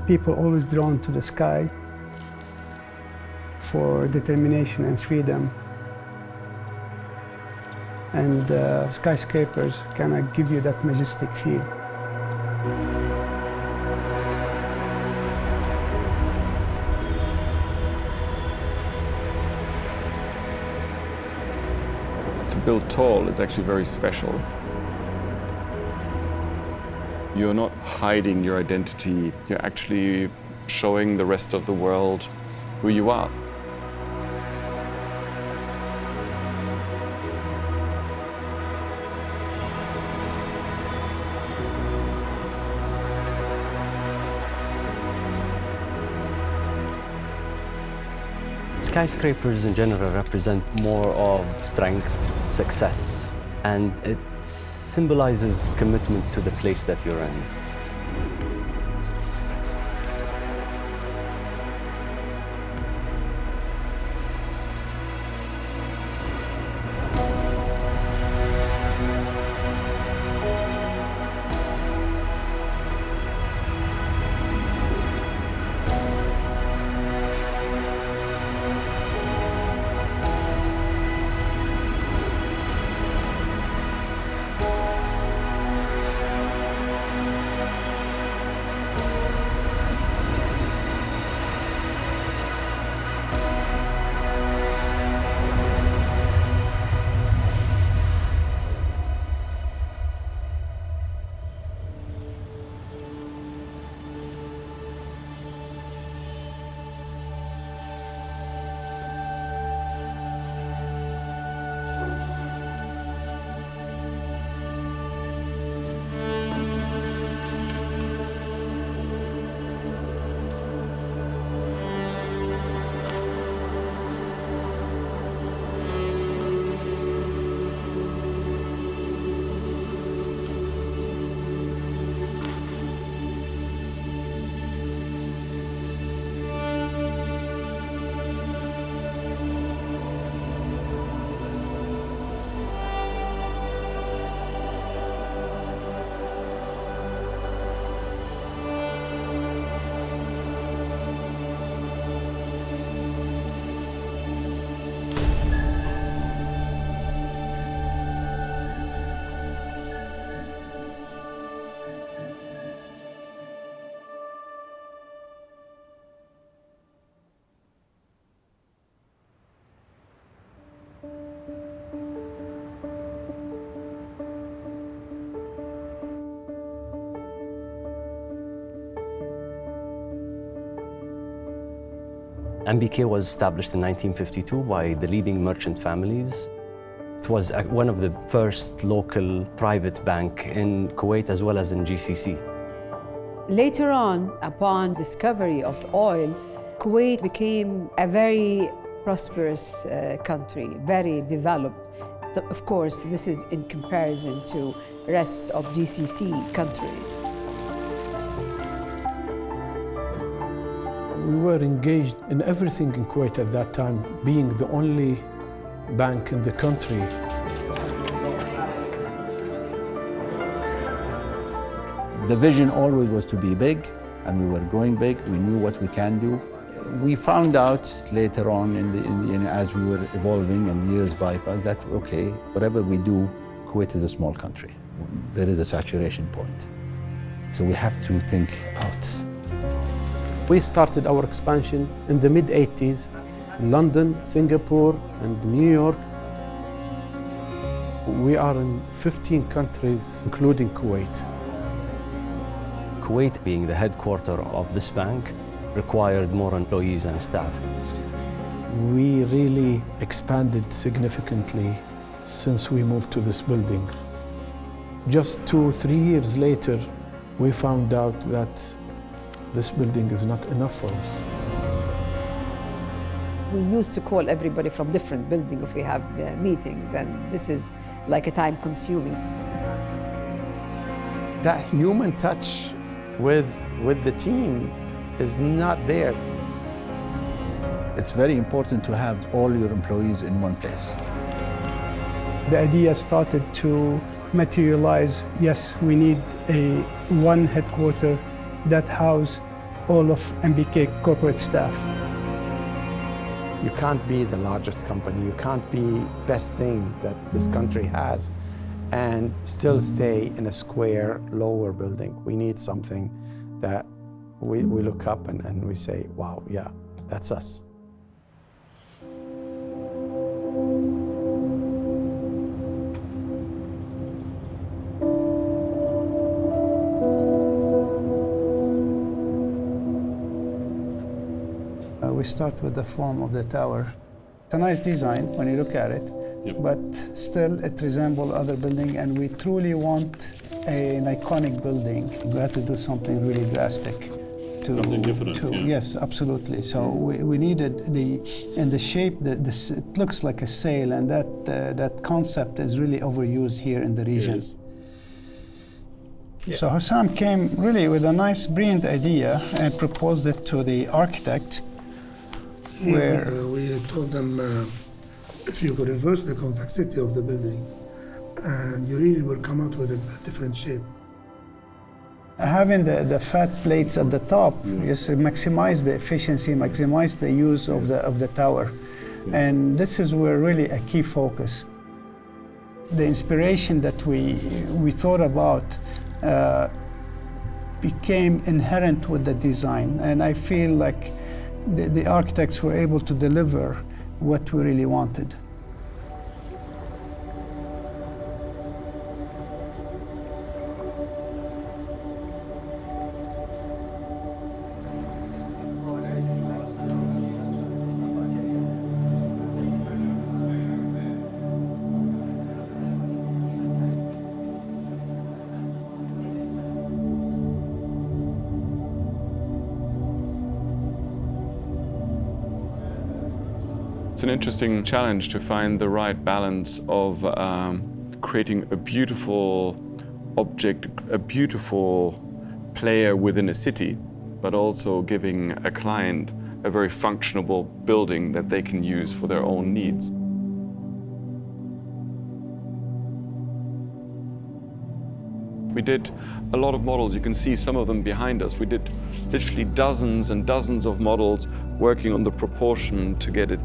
People always drawn to the sky for determination and freedom. And skyscrapers kind of give you that majestic feel. To build tall is actually very special. You're not hiding your identity, you're actually showing the rest of the world who you are. Skyscrapers in general represent more of strength, success, and it symbolizes commitment to the place that you're in. MBK was established in 1952 by the leading merchant families. It was one of the first local private bank in Kuwait as well as in GCC. Later on, upon discovery of oil, Kuwait became a very prosperous country, very developed. Of course, this is in comparison to rest of GCC countries. We were engaged in everything in Kuwait at that time, being the only bank in the country. The vision always was to be big, and we were growing big. We knew what we can do. We found out later on, as we were evolving and the years bypassed, that okay, whatever we do, Kuwait is a small country. There is a saturation point. So we have to think out. We started our expansion in the mid-80s, in London, Singapore, and New York. We are in 15 countries, including Kuwait. Kuwait, being the headquarters of this bank, required more employees and staff. We really expanded significantly since we moved to this building. Just 2-3 years later, we found out that this building is not enough for us. We used to call everybody from different buildings if we have meetings, and this is like a time-consuming. That human touch with the team is not there. It's very important to have all your employees in one place. The idea started to materialize. Yes, we need one headquarters that house all of MBK corporate staff. You can't be the largest company, you can't be best thing that this country has and still stay in a square, lower building. We need something that we look up and we say, wow, yeah, that's us. We start with the form of the tower. It's a nice design when you look at it, but still it resembles other building, and we truly want an iconic building. We have to do something really drastic. Something different, yeah. Yes, absolutely. So we needed the shape, it looks like a sail, and that concept is really overused here in the region. Yeah. So Hussam came really with a nice, brilliant idea and proposed it to the architect. Where we told them if you could reverse the convexity of the building, and you really will come out with a different shape. Having the fat plates at the top, just maximize the efficiency, maximize the use of the tower, and this is where really a key focus. The inspiration that we thought about became inherent with the design, and I feel like the architects were able to deliver what we really wanted. It's an interesting challenge to find the right balance of creating a beautiful object, a beautiful player within a city, but also giving a client a very functional building that they can use for their own needs. We did a lot of models. You can see some of them behind us. We did literally dozens and dozens of models working on the proportion to get it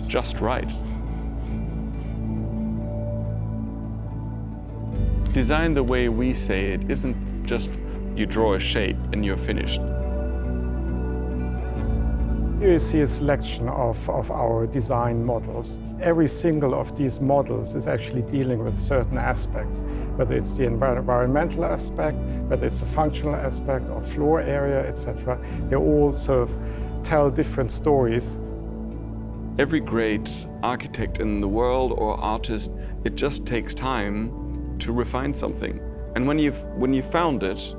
just right. Design the way we say it isn't just you draw a shape and you're finished. Here you see a selection of our design models. Every single of these models is actually dealing with certain aspects, whether it's the environmental aspect, whether it's the functional aspect or floor area, etc. They all sort of tell different stories. Every great architect in the world or artist, it just takes time to refine something. And when you've found it,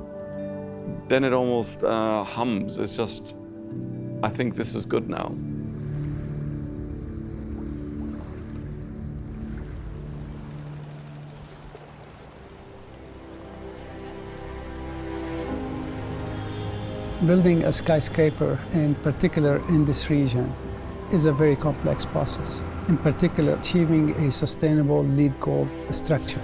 then it almost hums. It's just, I think this is good now. Building a skyscraper, in particular in this region, is a very complex process. In particular, achieving a sustainable LEED Gold structure.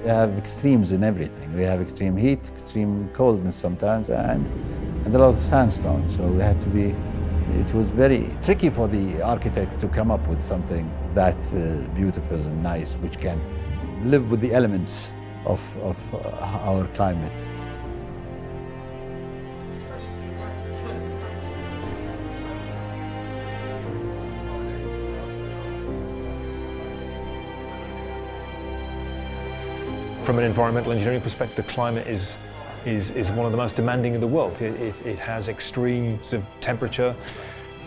We have extremes in everything. We have extreme heat, extreme coldness sometimes, and a lot of sandstone. So we had to be, it was very tricky for the architect to come up with something that beautiful and nice, which can live with the elements of our climate. From an environmental engineering perspective, the climate is one of the most demanding in the world. It has extreme sort of temperature.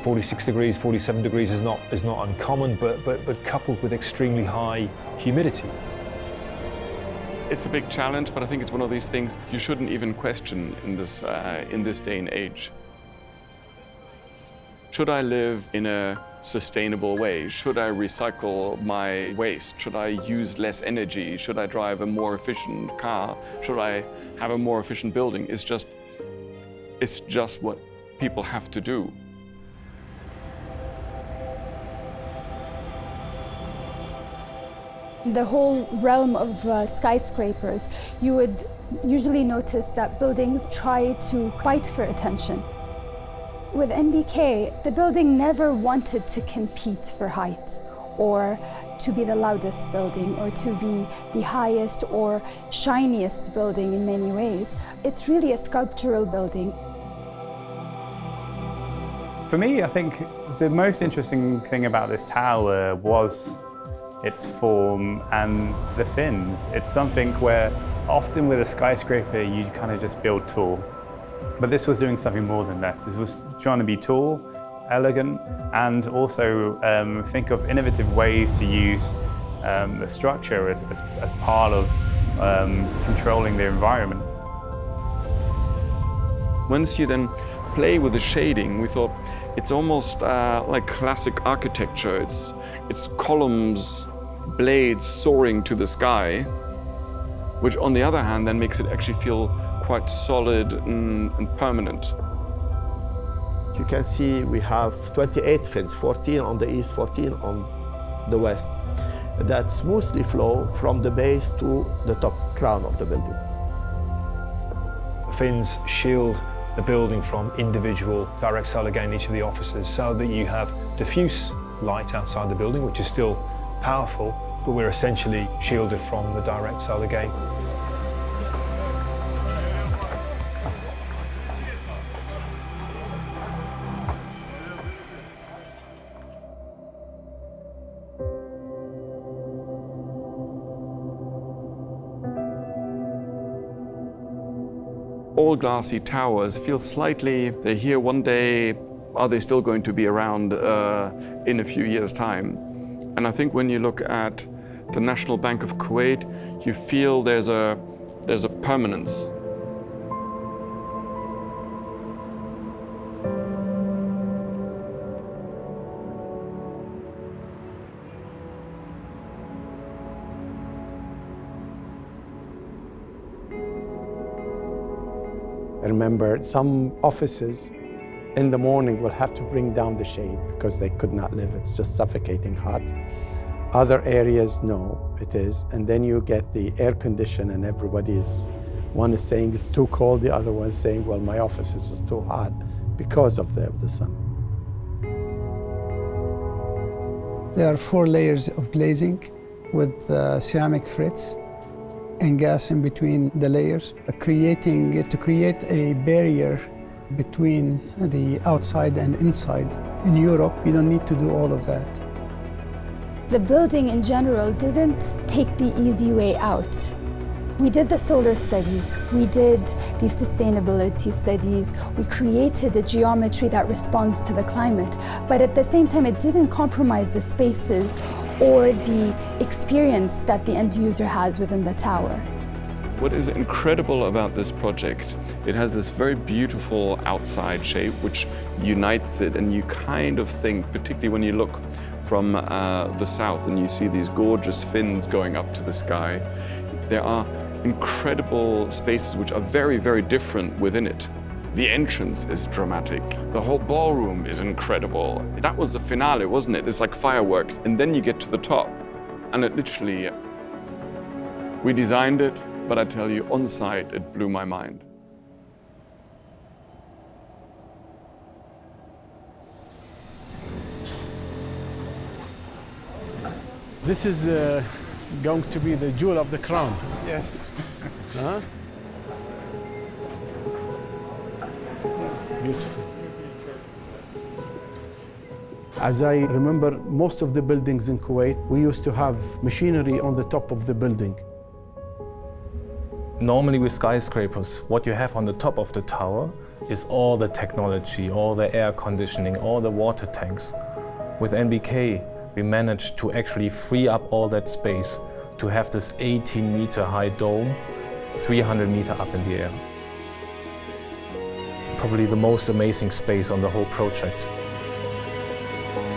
46 degrees, 47 degrees is not uncommon, but coupled with extremely high humidity. It's a big challenge, but I think it's one of these things you shouldn't even question in this day and age. Should I live in a sustainable way? Should I recycle my waste? Should I use less energy? Should I drive a more efficient car? Should I have a more efficient building? It's just what people have to do. the whole realm of skyscrapers, you would usually notice that buildings try to fight for attention. With NBK, the building never wanted to compete for height or to be the loudest building or to be the highest or shiniest building in many ways. It's really a sculptural building. For me, I think the most interesting thing about this tower was its form and the fins. It's something where often with a skyscraper, you kind of just build tall. But this was doing something more than that. This was trying to be tall, elegant, and also think of innovative ways to use the structure as part of controlling the environment. Once you then play with the shading, we thought it's almost like classic architecture. It's columns, blades soaring to the sky, which on the other hand then makes it actually feel quite solid and permanent. You can see we have 28 fins, 14 on the east, 14 on the west, that smoothly flow from the base to the top crown of the building. Fins shield the building from individual direct solar gain in each of the offices so that you have diffuse light outside the building, which is still powerful, but we're essentially shielded from the direct solar gain. All glassy towers feel slightly, they're here one day, are they still going to be around in a few years' time? And I think when you look at the National Bank of Kuwait, you feel there's a permanence. I remember some offices in the morning will have to bring down the shade because they could not live. It's just suffocating hot. Other areas, no, it is. And then you get the air condition and one is saying it's too cold, the other one is saying, well, my office is just too hot because of the sun. There are 4 layers of glazing with ceramic frets and gas in between the layers, to create a barrier between the outside and inside. In Europe, you don't need to do all of that. The building in general didn't take the easy way out. We did the solar studies, we did the sustainability studies, we created a geometry that responds to the climate, but at the same time, it didn't compromise the spaces or the experience that the end user has within the tower. What is incredible about this project, it has this very beautiful outside shape which unites it, and you kind of think, particularly when you look from the south and you see these gorgeous fins going up to the sky, there are incredible spaces which are very, very different within it. The entrance is dramatic. The whole ballroom is incredible. That was the finale, wasn't it? It's like fireworks. And then you get to the top. And it literally, we designed it, but I tell you, on site, it blew my mind. This is going to be the jewel of the crown. Yes. Huh? Beautiful. As I remember, most of the buildings in Kuwait, we used to have machinery on the top of the building. Normally with skyscrapers, what you have on the top of the tower is all the technology, all the air conditioning, all the water tanks. With NBK, we managed to actually free up all that space to have this 18-meter high dome, 300 meter up in the air. Probably the most amazing space on the whole project.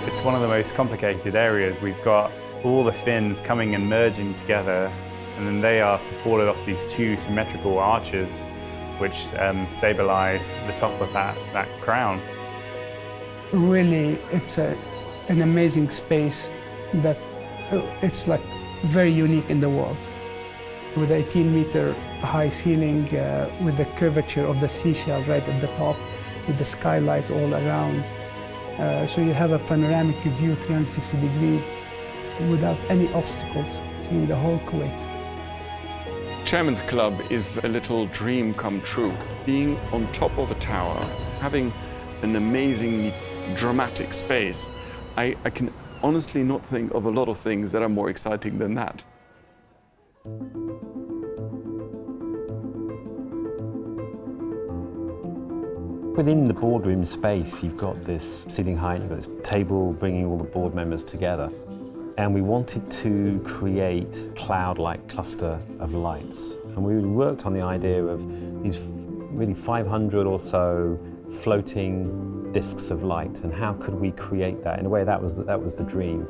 It's one of the most complicated areas. We've got all the fins coming and merging together, and then they are supported off these 2 symmetrical arches which stabilize the top of that crown. Really, it's an amazing space that it's like very unique in the world. With 18-meter high ceiling, with the curvature of the seashell right at the top, with the skylight all around. So you have a panoramic view 360 degrees without any obstacles, seeing the whole Kuwait. Chairman's Club is a little dream come true. Being on top of a tower, having an amazingly dramatic space, I can honestly not think of a lot of things that are more exciting than that. Within the boardroom space, you've got this ceiling height, you've got this table bringing all the board members together. And we wanted to create a cloud-like cluster of lights. And we worked on the idea of these really 500 or so floating discs of light, and how could we create that? In a way, that was the dream.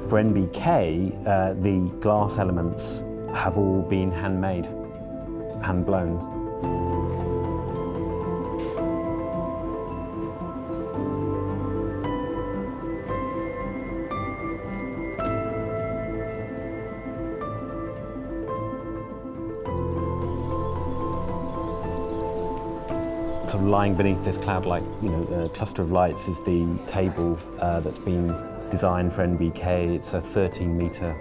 For NBK, the glass elements have all been handmade, hand-blown. Sort of lying beneath this cloud-like, cluster of lights is the table that's been designed for NBK. It's a 13-meter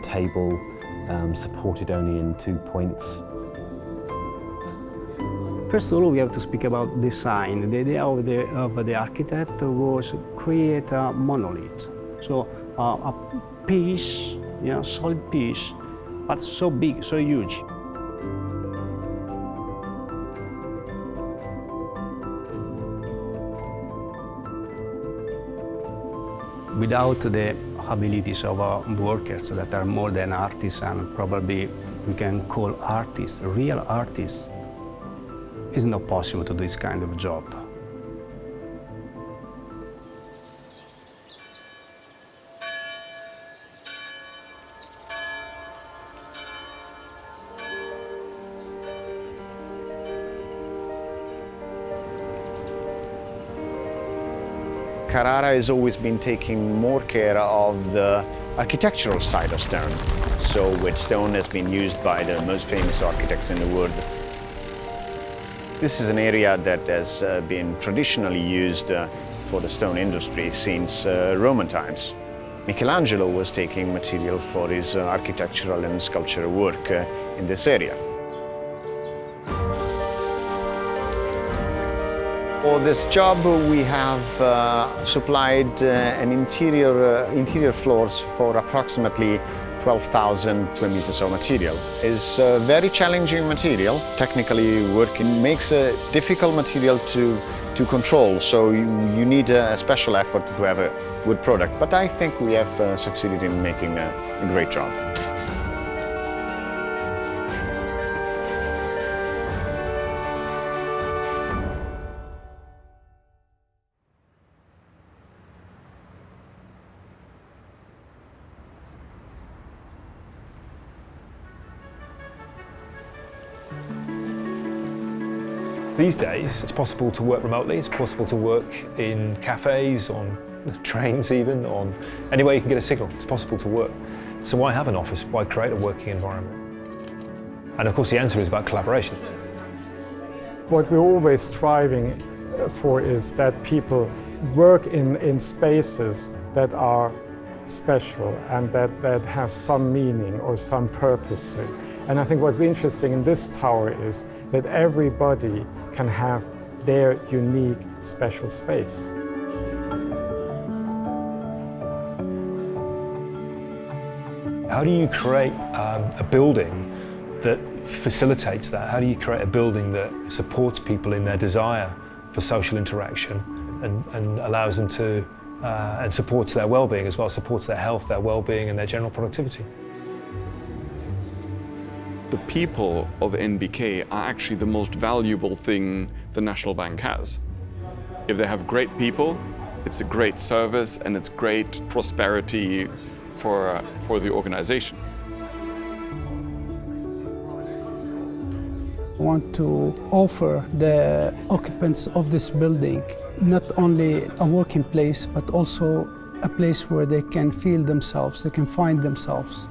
table, supported only in 2 points. First of all, we have to speak about design. The idea of the architect was create a monolith. So a piece, solid piece, but so big, so huge. Without the abilities of workers that are more than artisan, probably we can call artists, real artists, it's not possible to do this kind of job. Carrara has always been taking more care of the architectural side of stone. So with stone has been used by the most famous architects in the world. This is an area that has been traditionally used for the stone industry since Roman times. Michelangelo was taking material for his architectural and sculptural work in this area. For this job, we have supplied an interior floors for approximately 12,000 square meters of material. It's a very challenging material. Technically working makes a difficult material to control, so you need a special effort to have a good product. But I think we have succeeded in making a great job. These days, it's possible to work remotely, it's possible to work in cafes, on trains even, on anywhere you can get a signal, it's possible to work. So why have an office? Why create a working environment? And of course the answer is about collaboration. What we're always striving for is that people work in spaces that are special and that have some meaning or some purpose to it. And I think what's interesting in this tower is that everybody can have their unique special space. How do you create a building that facilitates that? How do you create a building that supports people in their desire for social interaction and allows them to and supports their well-being as well, supports their health, their well-being and their general productivity? The people of NBK are actually the most valuable thing the National Bank has. If they have great people, it's a great service and it's great prosperity for the organization. We want to offer the occupants of this building not only a working place, but also a place where they can feel themselves, they can find themselves.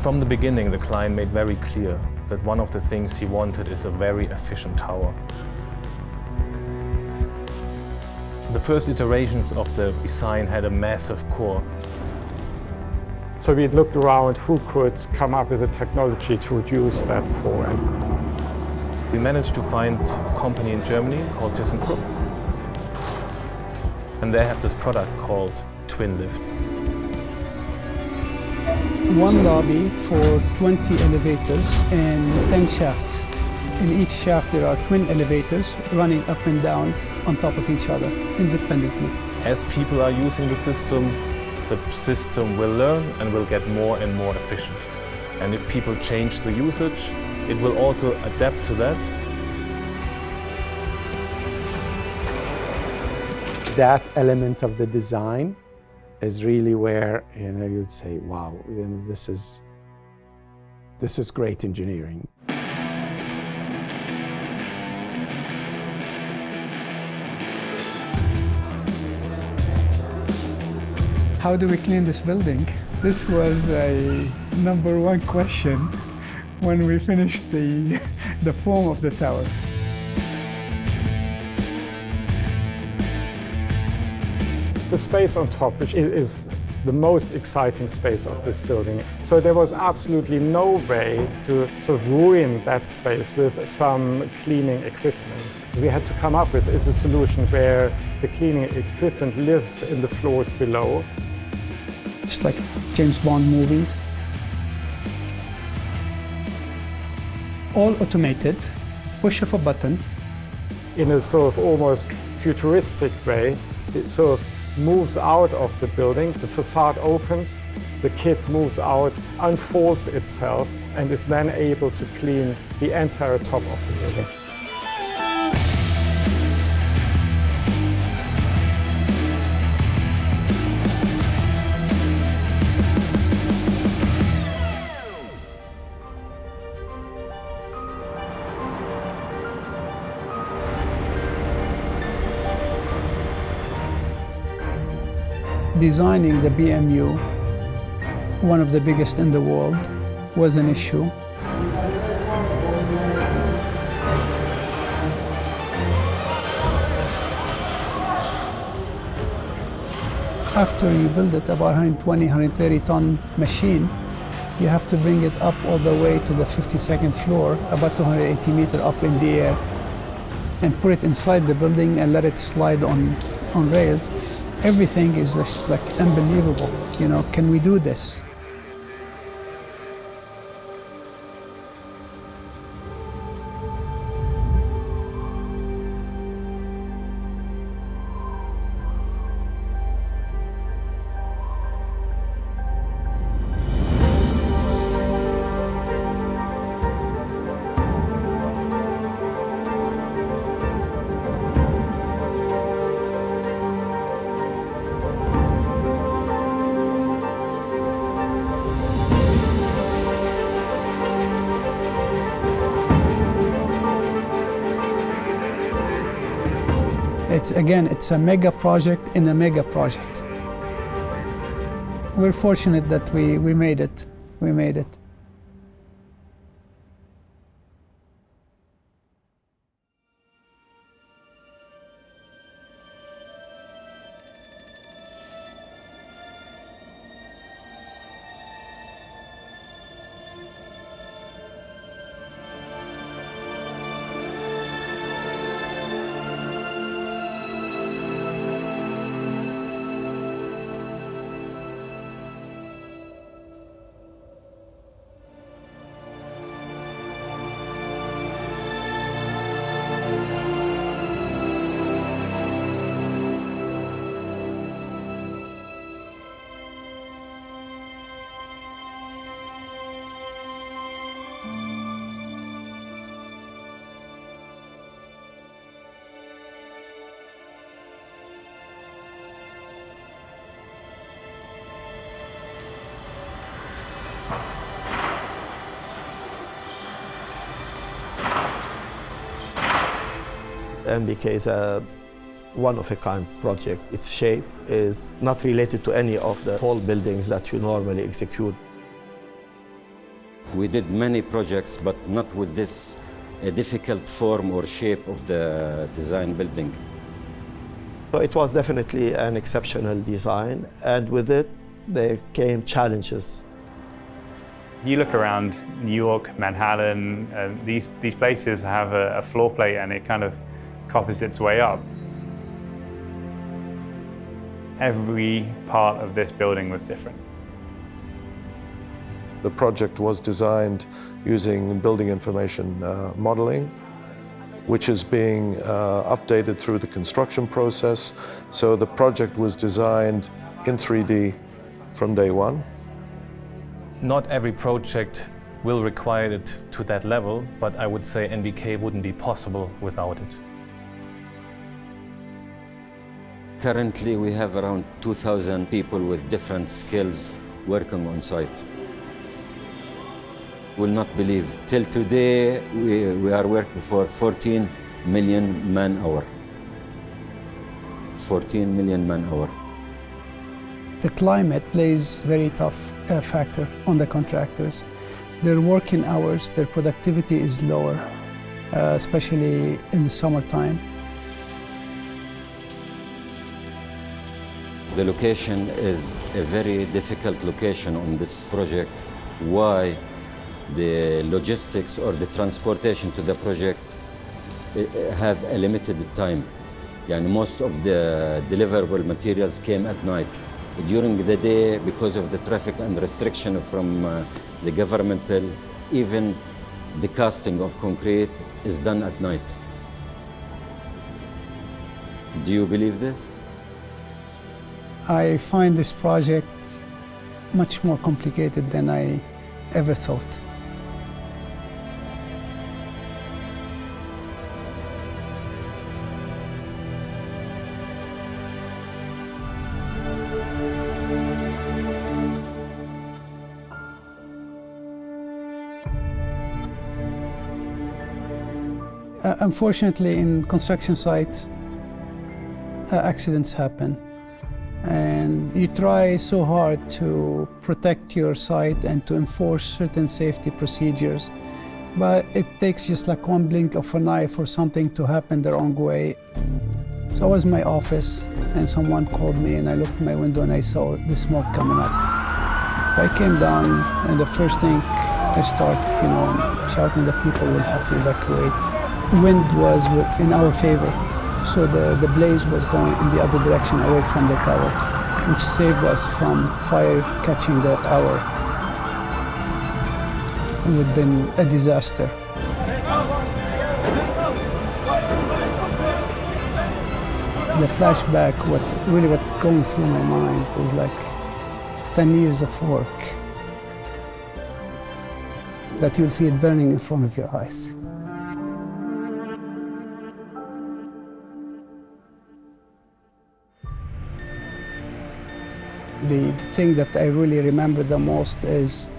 From the beginning, the client made very clear that one of the things he wanted is a very efficient tower. The first iterations of the design had a massive core. So we looked around who could come up with a technology to reduce that core. We managed to find a company in Germany called ThyssenKrupp. And they have this product called Twin Lift. One lobby for 20 elevators and 10 shafts. In each shaft there are twin elevators running up and down on top of each other independently. As people are using the system will learn and will get more and more efficient. And if people change the usage, it will also adapt to that. That element of the design is really where you'd say, wow, this is great engineering. How do we clean this building? This was a #1 question when we finished the form of the tower. The space on top, which is the most exciting space of this building. So there was absolutely no way to sort of ruin that space with some cleaning equipment. We had to come up with a solution where the cleaning equipment lives in the floors below. Just like James Bond movies. All automated, push of a button. In a sort of almost futuristic way, it sort of moves out of the building, the facade opens, the kit moves out, unfolds itself, and is then able to clean the entire top of the building. Designing the BMU, one of the biggest in the world, was an issue. After you build it about 120, 130 ton machine, you have to bring it up all the way to the 52nd floor, about 280 meters up in the air, and put it inside the building and let it slide on rails. Everything is just like unbelievable. Can we do this? It's a mega project in a mega project. We're fortunate that we made it. We made it. MBK is a one-of-a-kind project. Its shape is not related to any of the tall buildings that you normally execute. We did many projects, but not with this difficult form or shape of the design building. So it was definitely an exceptional design, and with it, there came challenges. You look around New York, Manhattan, these places have a floor plate and it kind of copies its way up. Every part of this building was different. The project was designed using building information modeling, which is being updated through the construction process. So the project was designed in 3D from day one. Not every project will require it to that level, but I would say NBK wouldn't be possible without it. Currently, we have around 2,000 people with different skills working on site. Will not believe, till today, we are working for 14 million man-hour. 14 million man-hour. The climate plays a very tough factor on the contractors. Their working hours, their productivity is lower, especially in the summertime. The location is a very difficult location on this project. Why? The logistics or the transportation to the project have a limited time. Yani most of the deliverable materials came at night. During the day, because of the traffic and restriction from the governmental, even the casting of concrete is done at night. Do you believe this? I find this project much more complicated than I ever thought. Unfortunately, in construction sites, accidents happen. And you try so hard to protect your site and to enforce certain safety procedures. But it takes just like one blink of an eye for something to happen the wrong way. So I was in my office and someone called me and I looked at my window and I saw the smoke coming up. I came down and the first thing I started, shouting that people will have to evacuate. The wind was in our favor. So the blaze was going in the other direction away from the tower, which saved us from fire catching the tower. It would have been a disaster. The flashback, what's going through my mind is like 10 years of work, that you'll see it burning in front of your eyes. The thing that I really remember the most is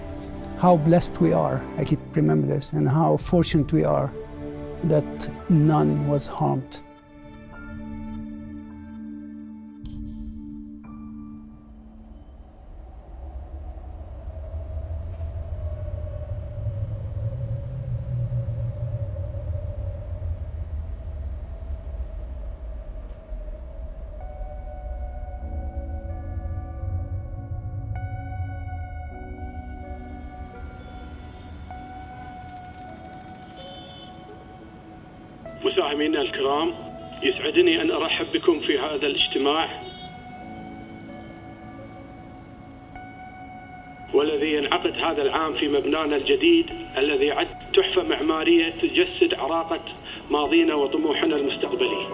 how blessed we are. I keep remembering this, and how fortunate we are that none was harmed. مساهمينا الكرام، يسعدني أن أرحب بكم في هذا الاجتماع والذي ينعقد هذا العام في مبنانا الجديد الذي يعد تحفة معمارية تجسد عراقة ماضينا وطموحنا المستقبلي.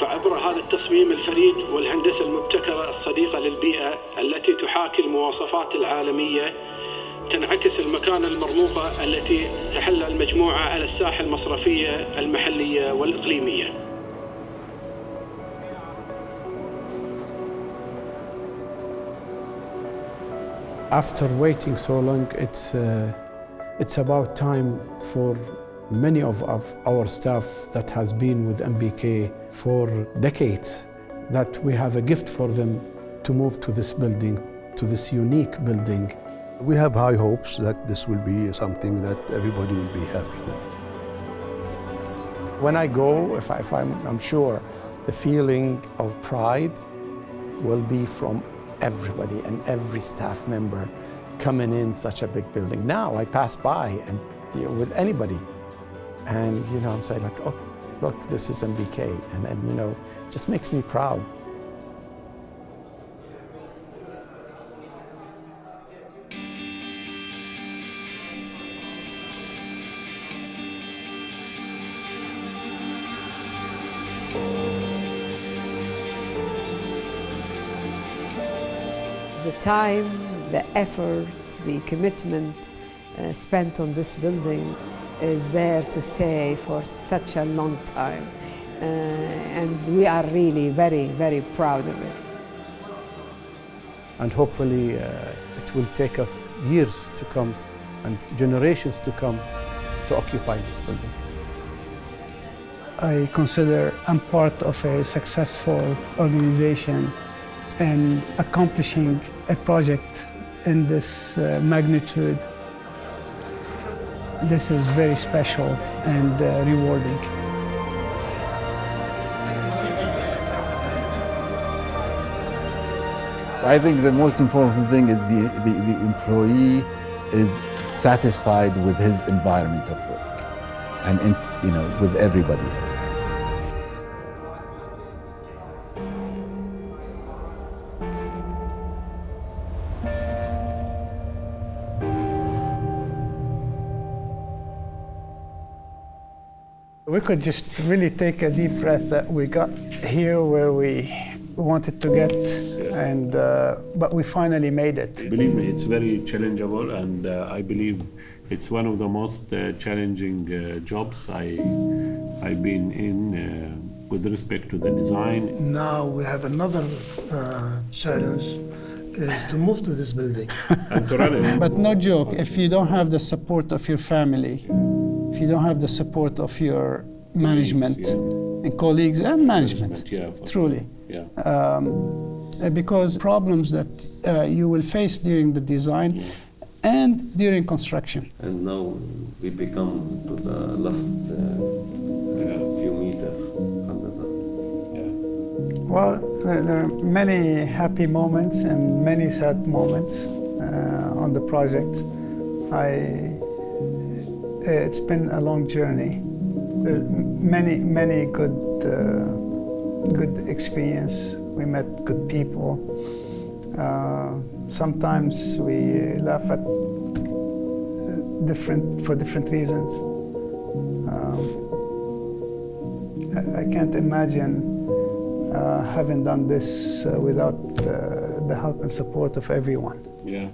فعبر هذا التصميم الفريد والهندسة المبتكرة الصديقة للبيئة التي تحاكي المواصفات العالمية تنعكس المكانة المرموقة التي تحل المجموعة على الساحة المصرفية المحلية والإقليمية. After waiting so long, it's about time for many of our staff that has been with MBK for decades, that we have a gift for them to move to this building, to this unique building. We have high hopes that this will be something that everybody will be happy with. When I go, I'm sure the feeling of pride will be from everybody and every staff member coming in such a big building. Now I pass by and with anybody, and I'm saying like, oh, look, this is MBK, and just makes me proud. The time, the effort, the commitment spent on this building is there to stay for such a long time. And we are really very, very proud of it. And hopefully it will take us years to come and generations to come to occupy this building. I consider I'm part of a successful organization, and accomplishing a project in this magnitude, this is very special and rewarding. I think the most important thing is the employee is satisfied with his environment of work and with everybody else. We could just really take a deep breath that we got here where we wanted to get, and but we finally made it. Believe me, it's very challengeable, and I believe it's one of the most challenging jobs I've been in with respect to the design. Now we have another challenge, is to move to this building. And to run it. But no joke, if you don't have the support of your family, if you don't have the support of your management and colleagues and management, truly. Because problems that you will face during the design and during construction. And now we become to the last few meters under the. Well, there are many happy moments and many sad moments on the project. It's been a long journey. There are many good experience. We met good people. Sometimes we laugh at for different reasons. I can't imagine having done this without the help and support of everyone. Yeah.